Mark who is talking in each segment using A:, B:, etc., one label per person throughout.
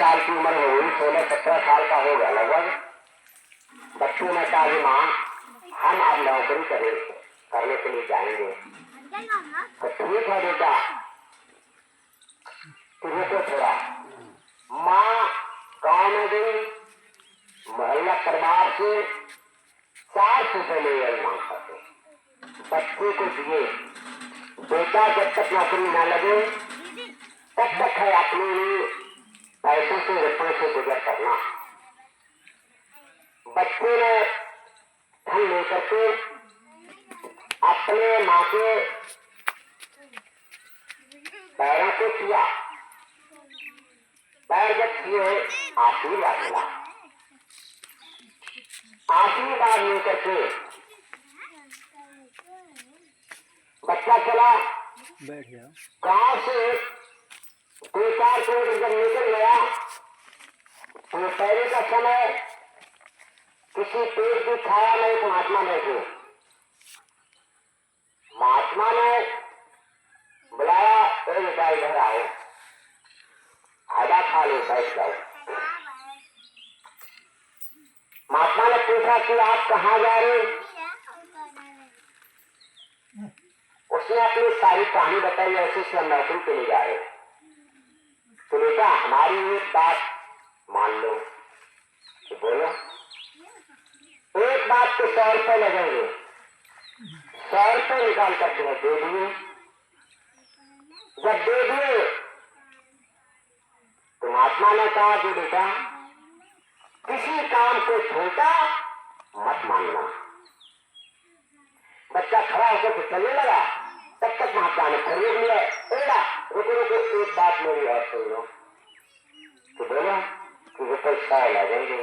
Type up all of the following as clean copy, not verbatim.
A: साल की उम्र हो गई, 16-17 साल का हो गया लगभग। बच्चों ने कहा कि माँ हम अब नौकरी करने के लिए जाएंगे। तो ठीक है बेटा, तुझे तो थोड़ा। माँ गाँव में गई, मोहल्ला परिवार से 4 रुपए ले गए माँ खाते, बच्चे को दिए। बेटा जब तक नौकरी न लगे तब तक है अपने पैसों से रुपये से गुजर करना। बच्चे ने धन लेकर के अपने माँ के पैरों को छुआ, पैर जब छुए आशीर्वाद मिला। आशीर्वाद लेकर के बच्चा चला, बैठ गया। गांव से 2-4 किलोमीटर जब निकल गया तो पहले का समय किसी पेड़ की छाया में एक महात्मा बैठे। महात्मा ने बुलाया, ए बेटा इधर आओ, हवा खा लो, बैठ जाओ। महात्मा ने पूछा कि आप कहाँ जा रहे? उसने अपनी सारी कहानी बताई, ऐसे से हम नौकरी के लिए जा रहे। तो बेटा हमारी एक बात मान लो। तो बोलो। एक बात तो 100 रुपए लगेंगे, 100 रुपए निकाल करके दे दिए। जब दे दिए तो महात्मा ने कहा कि बेटा किसी काम को छोटा मत मानना। बच्चा खड़ा होकर के चलने लगा, तब तक महात्मा ने फिर रोक लिया। एड़ा रुको रुको, एक बात मेरी और सुन लो। तो बोला कि रुपये 100 लगेंगे।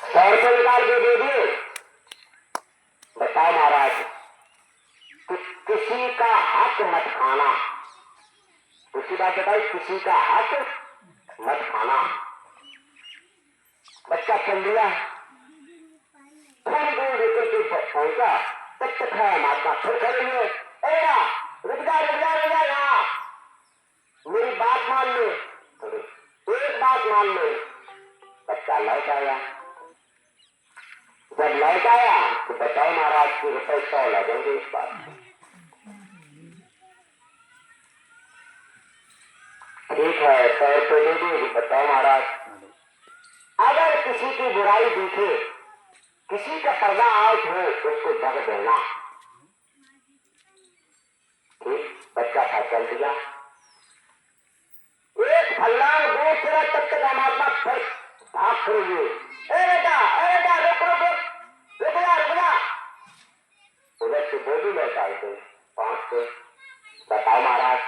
A: 100 रुपये निकाल के दे दिए। बताओ महाराज, किसी का हक मत खाना। दूसरी बात बताओ, किसी का हक मत खाना। बच्चा चल दिया, थोड़ी दूर लेकर के पहुंचा, तब तक है महात्मा फिर खड़े हुए। रुक जा यहाँ, मेरी बात मान लो, एक बात मान लो। बच्चा लौट आया। जब लौट आया तो बताओ महाराज कि रुपये 100 लगेंगे इस बात। ठीक है, 100 रुपये दे दी। बताओ महाराज, अगर किसी की बुराई दिखे, किसी का पर्दा आउट हो, उसको जग देना। ठीक, बच्चा था चल दिया। एक फल्लांग दूर चला, तब तक महात्मा फिर भाग खड़े। ए बेटा रुक जा। उधर से बोली लौट आए थे, पहुंच के बताओ महाराज,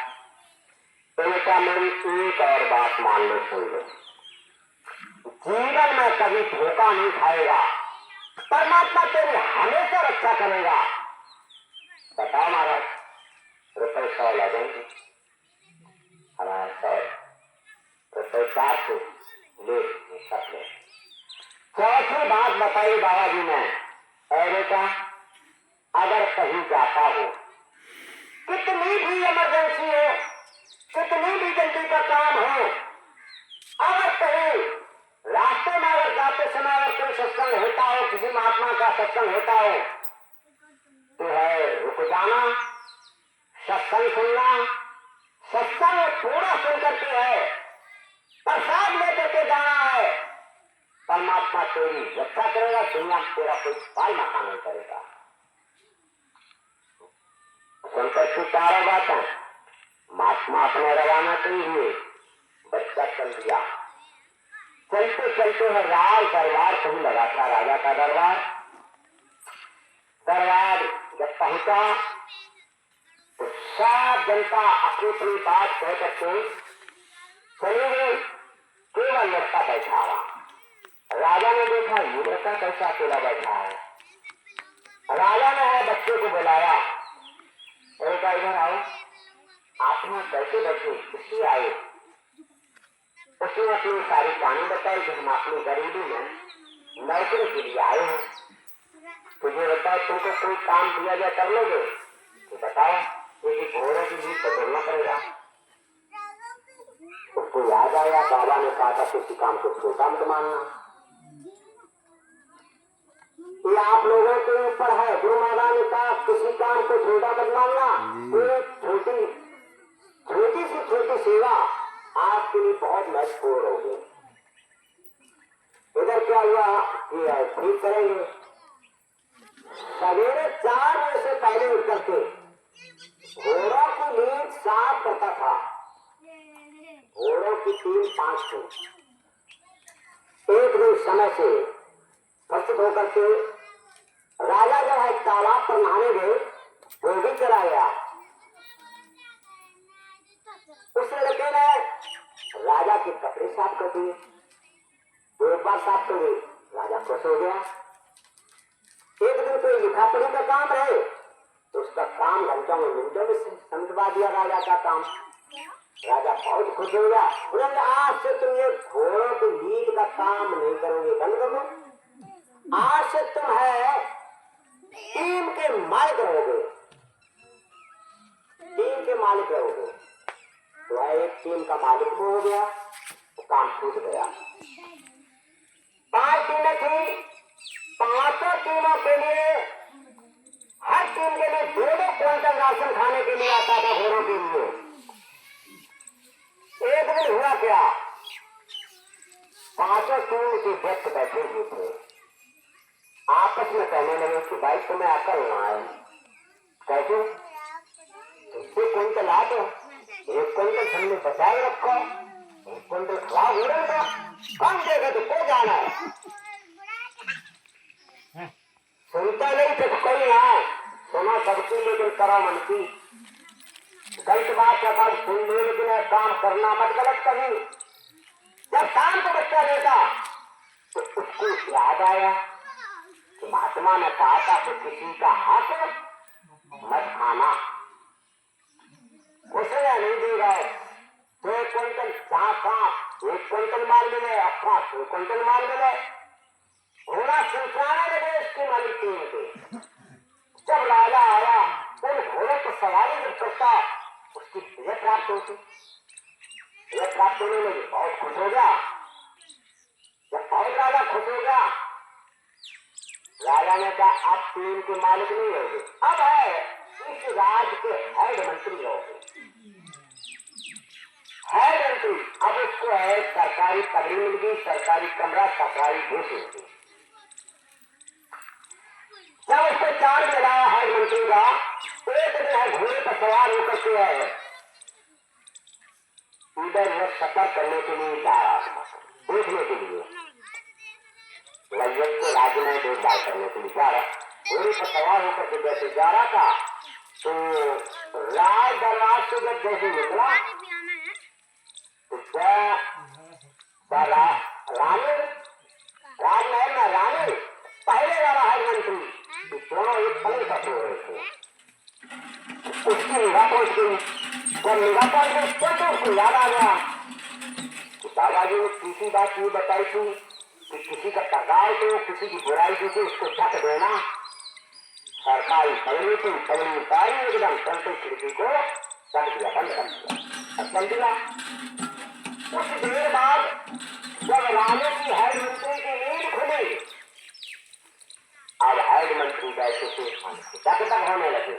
A: बेटा मेरी एक और बात मान लो, सुन लो। जीवन में कभी धोखा नहीं खाएगा, परमात्मा तेरी हमेशा रक्षा करेगा। बताओ महाराज, रुपये 100 लगेंगे। हमारा 100 रुपये 400 ले सकते। चौथी बात बताई बाबा जी ने, बेटा अगर कहीं जाता हो, कितनी भी इमरजेंसी हो, कितनी भी जल्दी का काम हो, अगर कहीं रास्ते में अगर जाते समय अगर कोई सत्संग होता हो, किसी महात्मा का सत्संग होता हो, तो है रुक जाना, सत्संग सुनना। सत्संग थोड़ा सुन करके है, प्रसाद लेकर के जाना है। परमात्मा तेरी रक्षा करेगा, दुनिया में तेरा कोई पाल माता नहीं करेगा। सुनकर की 4 बातें महात्मा अपने रवाना के लिए बच्चा चल दिया। चलते चलते है राज दरबार कहीं लगा था, राजा का दरबार। दरबार जब पहुंचा तो सब जनता अपनी अपनी बात कह करके चली गई, केवल लड़का बैठा हुआ। राजा ने देखा ये लड़का कैसा अकेला बैठा है। राजा ने है बच्चे को बुलाया, बेटा इधर आओ। आपने कैसे बैठे, किससे आए? उसने अपनी सारी कहानी बताई कि हम अपनी गरीबी में नौकरी के लिए आए हैं। तुझे बताओ तुमको कोई काम दिया जाए कर लोगे? तो बताओ। क्योंकि घोड़ों की भी बदलना पड़ेगा। उसको याद आया, बाबा ने कहा था किसी काम को छोटा मत मानना। ये आप लोगों के ऊपर है। गुरु महाराज ने कहा किसी काम को छोटा मत मानना। कोई छोटी छोटी से छोटी सेवा आपके लिए बहुत महत्वपूर्ण होगी। इधर क्या हुआ कि ठीक करेंगे। सवेरे 4 बजे से पहले उठ करके घोड़ों की नींद साफ करता था। घोड़ों की 3-5 थी। एक दिन समय से प्रस्तुत होकर के राजा जो है तालाब पर नहाने गए, वो भी चला गया। उस लड़के ने राजा के कपड़े साफ कर दिए। वो एक बार साफ कर दिए, राजा खुश हो गया। एक दिन कोई लिखा पढ़ी का काम रहे तो उसका काम घंटों में मिनटों में समझवा दिया राजा का काम। राजा बहुत खुश हो गया। उन्होंने आज से तुम ये घोड़ों की नींद का काम नहीं करोगे, बंद कर दो। आज से तुम है टीम के मालिक रहोगे। टीम के मालिक रहोगे। तो एक टीम का मालिक हो गया, तो काम छूट गया। 5 टीमें थी। 5 टीमों के लिए हर टीम के लिए 2-2 क्विंटल राशन खाने के लिए आता था घोड़ों के लिए। एक दिन हुआ क्या, 5 टीम के व्यक्त बैठे हुए थे। आपस में कहने लगे कि भाई तुम्हें अकल ना है। कैसे? 2 क्विंटल आ दो, 1 क्विंटल हमने बचाए रखो, 1 क्विंटल खराब हो रहा था। कौन देगा तो को जाना है। सुनता नहीं तो कोई ना सुना सबकी, लेकिन करो मन की। गलत बात का काम सुन लो, लेकिन काम करना मत गलत कभी। जब शाम को बच्चा देता तो उसको याद आया कि महात्मा ने कहा था कि किसी का हाथ मत खाना। उसने नहीं देगा। 2 क्विंटल जहाँ कहाँ 1 क्विंटल माल मिले, अपना 2 क्विंटल माल मिले। घोड़ा सिंचाने लगे उसके मालिक टीम के। जब राजा आया उन घोड़े पर सवारी जब करता उसकी विजय प्राप्त होती। विजय प्राप्त होने में बहुत खुश हो गया। जब बहुत राजा खुश हो गया, राजा ने कहा अब टीम के मालिक नहीं होंगे, अब है इस राज्य के हेड मंत्री होंगे। हेड मंत्री, अब उसको है सरकारी पदवी मिल गई, सरकारी कमरा, सरकारी भेंट मिल गई। जब उसको चार्ज लगाया हेड मंत्री का, एक दिन है घोड़े पर सवार होकर के है इधर वो सफर करने के लिए जा रहा था, देखने के लिए लज्जत के राज्य में देखभाल करने के लिए जा रहा। घोड़े पर सवार होकर के जैसे जा रहा था तो राज दरबार से जब जैसे निकला तो रानी राजमहल में रानी पहले वाला हेड मंत्री दोनों एक पलंग पर सो रहे थे। उसकी निगाह पहुंच गई। जब निगाह पहुंच गई तो उसको याद आ गया कि दादाजी ने तीसरी बात ये बताई थी कि किसी का तगार को, किसी की बुराई की थी उसको ढक देना। सरकारी पगड़ी थी, पगड़ी उतारी एकदम चलते खिड़की को ढक दिया, बंद कर दिया, चल दिया। कुछ देर बाद जब रानी की हेड मंत्री की नींद खुली, अब हेड मंत्री बैठे थे तक तक होने लगे।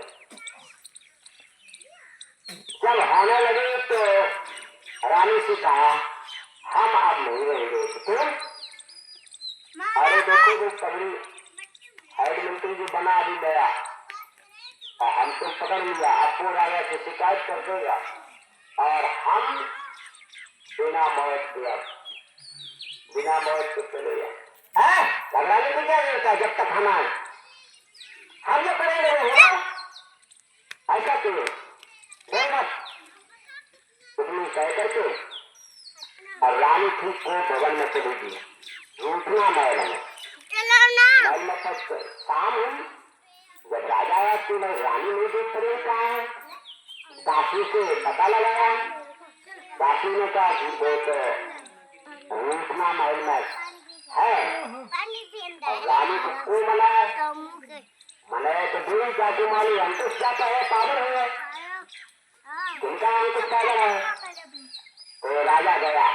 A: जब होने लगे तो रानी से कहा हम अब नहीं रहेंगे। क्यों? अरे देखो वो पगड़ी हेड मंत्री जो बना अभी गया और हमको पकड़ लिया, अब वो राजा से शिकायत कर देगा और हम बिना मौत के चले जाए। घबराने में क्या मिलता जब तक हम आए, हम जो करेंगे वो होगा। ऐसा क्यों तुमने कह करके और रानी ठीक को भवन में चली गई। रूठना महल में शाम हुई। जब राजा आया तो मैं रानी नहीं देख पड़े कहा है। दासी से पता लगाया, दासी ने कहा कि वो तो रूठना महल में है और रानी को मनाया तो दूरी जाके माली हम तो क्या कहे पागल हो गए। उनका अंकुश सागर है। तो राजा गया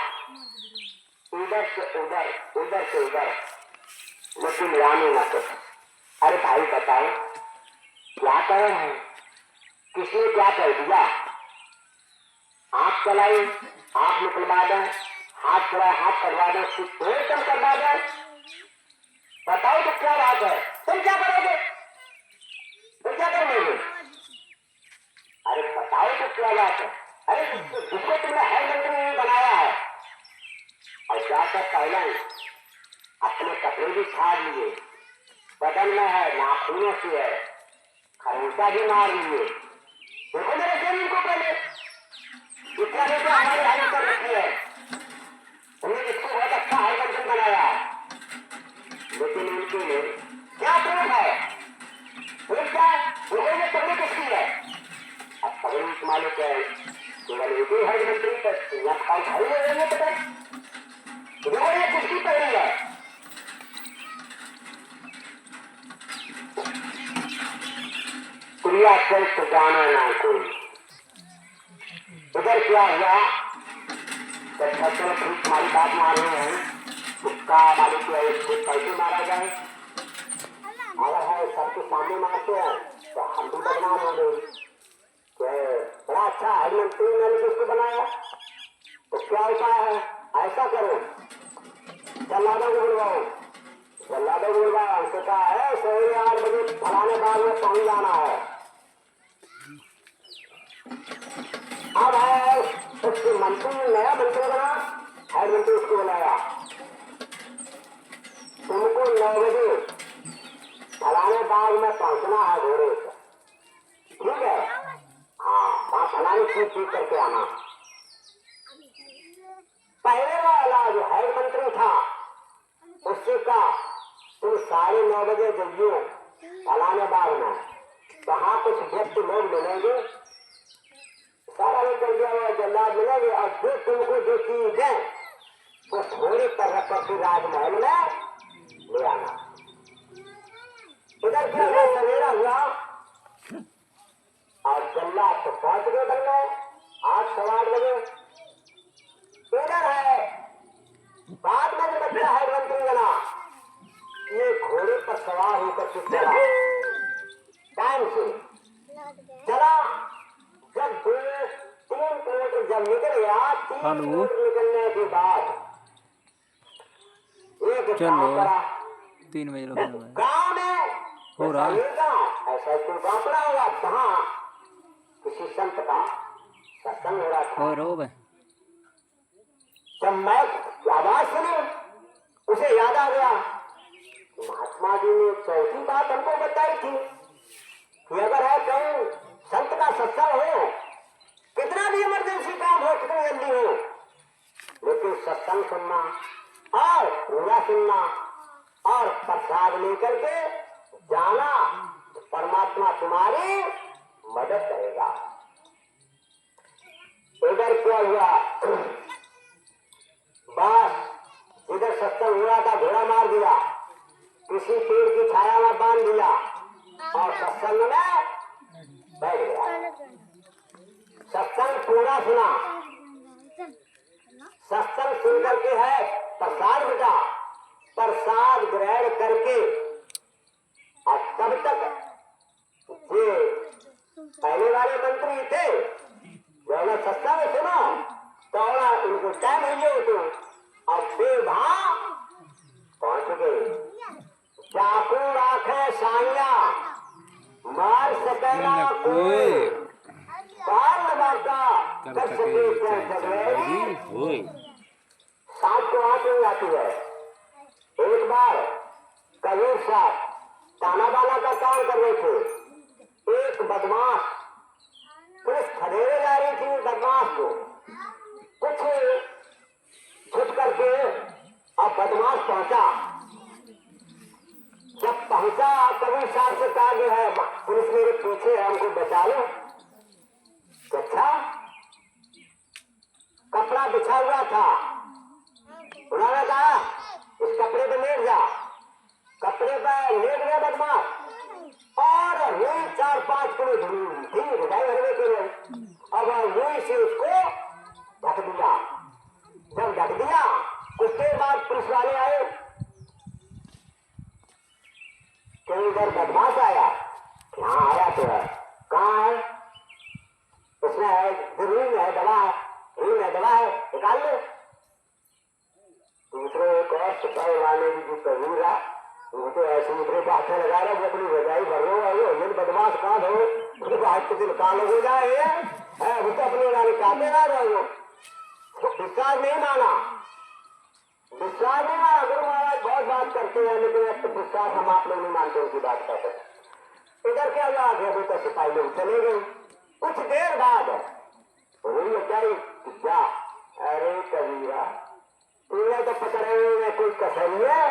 A: उधर से उधर, उधर से उधर, लेकिन रानी न कुछ। अरे भाई बताओ क्या कर रहे हैं, किसने क्या कर दिया? आंख चलाई, आंख निकलवा दें, हाथ चलाए, हाथ करवा दें, फिर तुम करवा दें। बताओ तो क्या बात है, तुम क्या करोगे, तुम क्या करोगे? अरे बताओ तो क्या बात है। अरे जिसको तुमने हेड मंत्री बनाया है और जाकर पहले अपने कपड़े भी फाड़ लिए, बदन में है, नाखूनों से है, खरोंचा भी मार लिए। देखो मेरे शरीर को पहले, इतना देखो हमारी हालत कर रखी है। हमने इसको बहुत अच्छा हेड मंत्री बनाया है, लेकिन इनके लिए क्या प्रूफ है? प्रूफ क्या है? देखो ये पगड़ी किसकी है? अब पगड़ी तुम्हारे क्या है? केवल एक ही हेड मंत्री पर यहाँ खाई खाई ले रही है। पता देखो ये किसकी पगड़ी है? प्रिया चरित्र जाना ना कोई। उधर क्या हुआ? जब छत्तर तुम्हारी बात मार रहे हैं, उसका मालिक को एक कैसे मारा जाए? अगर है सबके सामने मारते हैं तो हम भी बदनाम हो गए। बड़ा अच्छा हेड मंत्री मैंने जिसको बनाया, तो क्या उपाय है? ऐसा करो, जल्लादों को बुलवाओ, जल्लादों को बुलवाओ, उनसे कहा है 8 बजे फलाने बाग में पहुंच जाना है। अब है उसके मंत्री, नया मंत्री बना, हेड मंत्री उसको बुलाया, तुमको 9 बजे फलाने बाग में पहुंचना है घोड़े से, ठीक है? हाँ, वहां फलानी चीज ठीक करके आना। पहले वाला जो हेड मंत्री था उससे कहा तुम 9:30 बजे जइयो फलाने बाग में, वहां कुछ व्यक्ति लोग मिलेंगे, सारा ये कर दिया हुआ जल्लाद मिलेंगे, और जो तुमको जो चीज है वो घोड़े पर रख करके राजमहल में ले आना। इधर क्या हुआ? सवेरा हुआ और जल्लाद तो पहुंच गए बल्ले 8-8:15 बजे। इधर है बाद में जो बच्चा हेड मंत्री बना, ये घोड़े पर सवार होकर के चला, टाइम से चला। जब 2-3 किलोमीटर जब निकल गया, 3 किलोमीटर निकलने के बाद एक गांव पड़ा।
B: 3 बजे
A: गांव में
B: हो रहा है
A: ऐसा कोई गांव पड़ा होगा जहाँ किसी संत का सत्संग हो रहा था। जब मैं आवाज सुनी, उसे याद आ गया महात्मा जी ने चौथी बात हमको बताई थी कि अगर है कहीं संत का सत्संग हो, कितना भी इमरजेंसी काम हो, कितनी जल्दी हो, लेकिन सत्संग सुनना और पूरा सुनना और प्रसाद लेकर के जाना, परमात्मा तुम्हारी मदद करेगा। इधर क्या हुआ? बस इधर सत्संग हुआ था, घोड़ा मार दिया, किसी पेड़ की छाया में बांध दिया और सत्संग में बैठ गया। सत्संग पूरा सुना, सत्संग सुन करके है प्रसाद बेटा, प्रसाद ग्रहण करके और तब तक ये पहले वाले मंत्री थे जो सत्संग सुना तो उनको टाइम हो तो अब बेभा पहुंच गए। चाकू राखे साइया मार सकेला कोई, पार लगाता कर सके जगवेरी। सांप को आंख नहीं आती है। एक बार कबीर साहब ताना बाना का काम कर रहे थे, एक बदमाश पुलिस खदेड़े जा रही थी बदमाश को, कुछ छुट करके अब बदमाश पहुंचा। जब पहुंचा कबीर साहब से कहा जो है पुलिस मेरे पीछे है, हमको बचा लो। अच्छा, कपड़ा बिछा हुआ था, उन्होंने कहा इस कपड़े पे लेट जा। कपड़े पर लेट गया बदमाश और हुई 4-5 किलो धूल थी, रजाई भरने के लिए अब वही से उसको ढक दिया। जब ढक दिया कुछ देर बाद पुलिस वाले आए, कहीं इधर बदमाश आया, यहाँ आया तो है, कहाँ है? उसमें है रूम है, दवा है, रूम है, दवा है, निकाल लो। दूसरे एक और सिपाही वाले भी जो कबूर रहा, वो तो ऐसे मुझे हाथे लगा रहे, वो अपनी रजाई भर रहे हो, ये बदमाश कहाँ हो, उसको हाथ से निकाल हो जाए, वो तो अपनी गाड़ी काटे ना रहे हो। विश्वास नहीं माना, विश्वास नहीं माना। गुरु महाराज बहुत बात करते हैं, लेकिन एक तो विश्वास हम आप लोग नहीं मानते, उनकी बात करते हैं। इधर क्या हुआ, अभी तो सिपाही लोग चले गए। कुछ देर बाद वही बेचारी क्या, अरे कबीरा तूने तो पकड़े हुए कोई कसर है,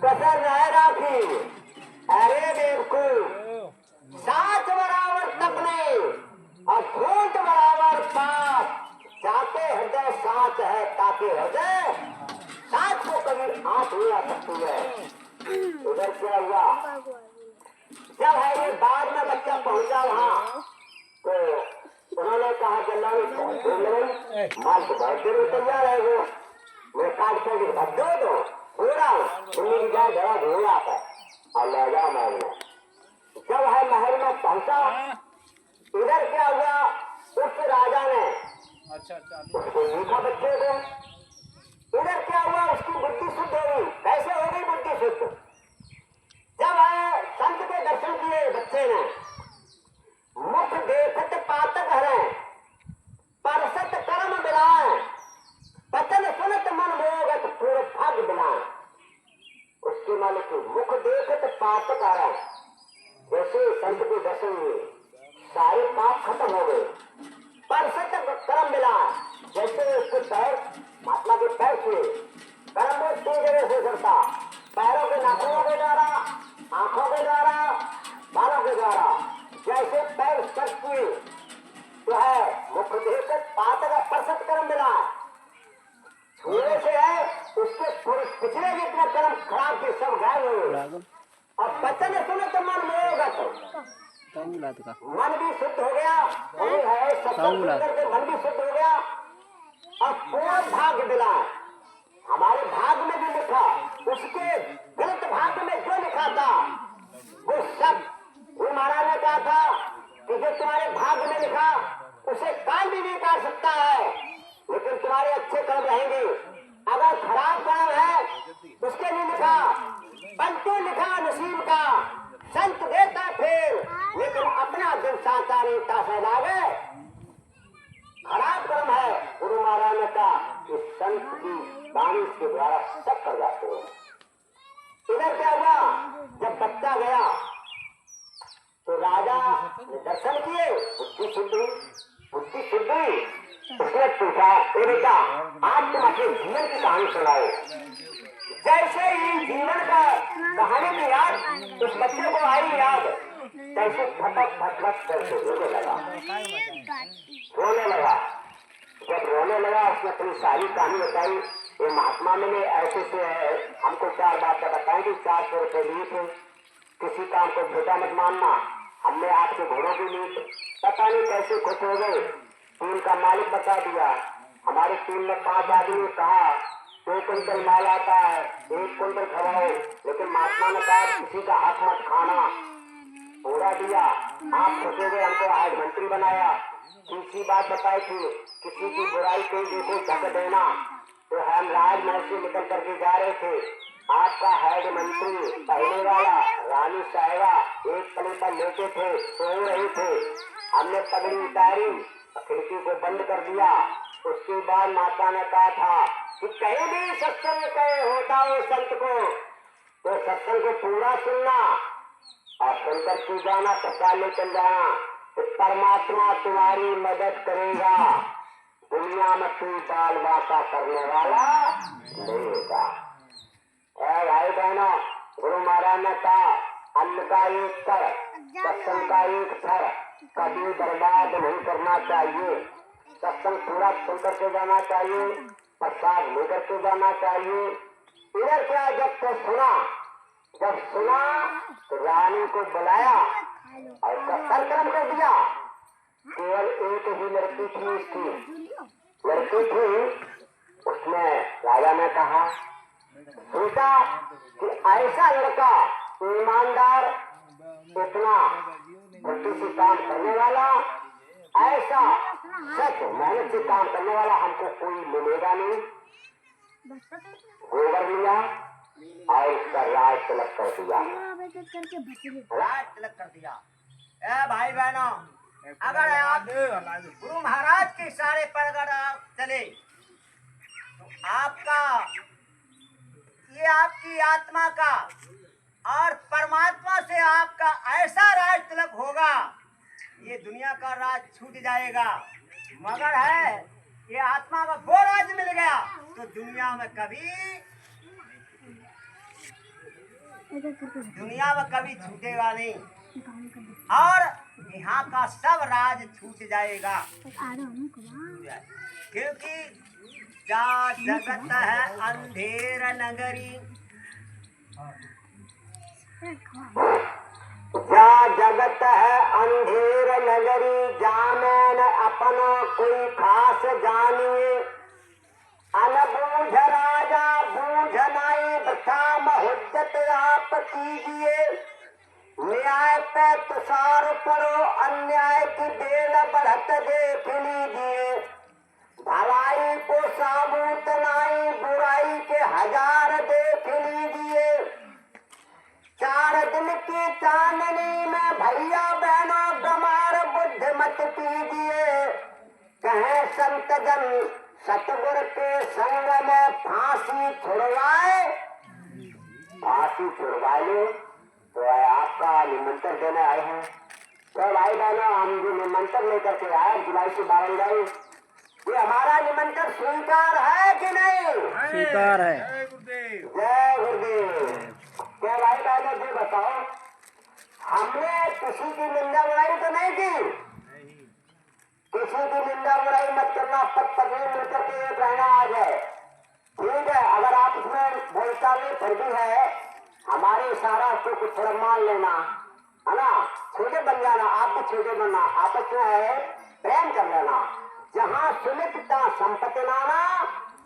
A: कसर रह राखी। अरे बेवकूफ, सात बराबर तपने और झूठ बराबर पाप, जाते हृदय साच है ताकि हृदय साच को कभी आंख नहीं आ सकती है। उधर क्या हुआ, जब है ये बाद में बच्चा पहुंचा वहां तो उन्होंने कहा जल्ला माल तो बहुत देर में तैयार है, वो मैं काट कर दो हो रहा हूँ, उन्हीं की जाए जरा धो आता और ले जाओ महल में। जब है महल में पहुंचा, इधर क्या हुआ, उस राजा ने उसको देखा बच्चे को। इधर क्या हुआ, उसकी बुद्धि शुद्ध हो गई। कैसे हो गई बुद्धि शुद्ध, जब है संत के दर्शन किए बच्चे ने, मुख देखत पातक हरे परसत कर्म बिलाए, वचन सुनत मन मोगत पूरे भाग्य बिलाए। उसके मालिक मुख देखत पातक हरे, जैसे संत के दर्शन हुए सारे पाप खत्म हो गए। परसत कर्म बिलाए, जैसे उसके पैर महात्मा के पैर छुए, कर्म में तीन जगह से करता, पैरों के नाखूनों के द्वारा, आंखों के द्वारा, बालों के द्वारा, जैसे पैर स्पर्श हुए तो है मुख देखकर पातक परसत कर्म मिला। छूने से है उसके पिछले जितने कर्म खराब थे सब गायब हुए, और बचन सुने तो मन मोहगत, मन भी शुद्ध हो गया, वही है सत्संग करके मन भी शुद्ध हो गया और पूरा भाग्य मिला। हमारे भाग में भी लिखा, उसके गलत भाग में जो लिखा था वो सब गुरु महाराज ने कहा था कि जो तुम्हारे भाग्य में लिखा उसे काल भी नहीं काट सकता है, लेकिन तुम्हारे अच्छे कर्म रहेंगे। अगर खराब कर्म है उसके लिए लिखा, पंक्ति लिखा नसीब का, संत देता फिर, लेकिन अपना दिल साता रेता से लागे। खराब कर्म है, गुरु महाराज ने कहा कि संत की वाणी के द्वारा सब कर जाते हैं। इधर क्या हुआ, जब बच्चा गया तो राजा ने दर्शन किए, बुद्धि शुद्ध हुई, बुद्धि शुद्ध हुई। उसने पूछा, ए बेटा आज तुम अपने जीवन की कहानी सुनाओ। जैसे ही जीवन का कहानी की याद उस बच्चे को आई याद, तैसे फटक फटक करके रोने लगा, रोने लगा। जब रोने लगा उसने अपनी सारी कहानी बताई। ये महात्मा ने ऐसे से है, हमको चार बातें बताई कि 400 रुपए लिए थे, किसी काम को छोटा मत मानना, हमने आपके घोड़ों की ली, पता नहीं कैसे खुश हो गए। टीम का मालिक बता दिया, हमारी टीम में 5 आदमी कहा 2 कुंटल माल आता है, 1 कुंटल खवाओ, लेकिन महात्मा ने कहा किसी का हक मत खाना, पूरा दिया। आप खुश हो गए, हमको हेड मंत्री बनाया। तीसरी बात बताई थी, किसी की बुराई कहीं देखो ढक देना। तो हम राजमहल से निकल करके जा रहे थे, आपका हेड मंत्री पहले वाला रानी साहिबा एक पलंग पर लेटे थे, सो रहे थे। हमने पगड़ी उतारी, खिड़की को बंद कर दिया। उसके बाद माता ने कहा था कि कहीं भी सत्संग कहे होता हो संत को, तो सत्संग को पूरा सुनना और सुनकर तू जाना, प्रसाद लेकर जाना, तो परमात्मा तुम्हारी मदद करेगा। दुनिया में तू बाल बाका करने वाला नहीं होगा। भाई बहनों, गुरु महाराज ने कहा अन्न का एक कर, सत्संग का एक थर, कभी बर्बाद नहीं करना चाहिए। सत्संग पूरा सुन करके जाना चाहिए, प्रसाद लेकर के जाना चाहिए। इधर क्या, जब तो सुना, जब सुना तो रानी को बुलाया और उसका सरक्रम कर दिया। केवल एक ही लड़की थी उसकी, लड़की थी। उसने राजा ने कहा, सोचा कि ऐसा लड़का ईमानदार, इतना गट्टी से काम करने वाला, ऐसा सच मेहनत से काम करने वाला हमको कोई मिलेगा नहीं। गोबर लिया और उसका राज तिलक कर दिया, राज तिलक कर दिया। ए भाई बहनों, अगर आप गुरु महाराज के इशारे पर अगर आप चले तो आपका, ये आपकी आत्मा का और परमात्मा से आपका ऐसा राज तिलक होगा, ये दुनिया का राज छूट जाएगा। मगर है ये आत्मा का वो राज मिल गया तो दुनिया में कभी छूटेगा नहीं, और यहाँ का सब राज छूट जाएगा। क्योंकि जा जगत है अंधेर नगरी, जा जगत है अंधेर नगरी, जाने न अपना कोई खास जानिए। अनबूझ राजा बूझ नाई, बता महुज्जत आप कीजिए। न्याय पे तुषार पड़ो, अन्याय की बेल बढ़त देख लीजिए। भलाई को साबूत नाई, बुराई के हजार देख लीजिए। 4 दिन की चांदनी में भैया बहनों गमार बुद्ध मत कीजिए। कहे संत जन सतगुर के संग में फांसी छुड़वाए, फांसी छुड़वा लो। तो आपका निमंत्रण देने आए हैं। तो भाई बहनों, हम जो निमंत्रण लेकर के आए जुलाई से 12 जुलाई, ये हमारा निमंत्रण स्वीकार है कि नहीं?
B: स्वीकार है।
A: जय गुरुदेव। क्या भाई बहनों ये बताओ, हमने किसी की निंदा बुराई तो नहीं की? किसी की निंदा बुराई मत करना, पद पत्नी मिलकर के एक रहना आज है, ठीक है। अगर आप उसमें बोलचाल में फिर भी है, हमारे इशारा को कुछ थोड़ा मान लेना, है ना, छोटे बन जाना, आप भी छोटे बनना, आपस में है प्रेम कर लेना। जहाँ सुनितता संपत्ति लाना,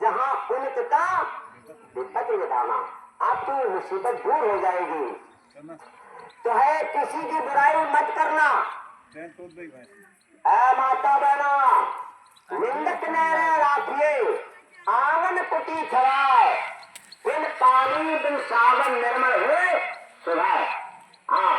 A: जहाँ उन्नतता विपत्ति मिटाना, आपकी मुसीबत दूर हो जाएगी। तो है किसी की बुराई मत करना। माता बहना निंदक ने राखिए, आंगन कुटी छवाए, बिन पानी बिन सावन निर्मल हुए सुबह। हाँ,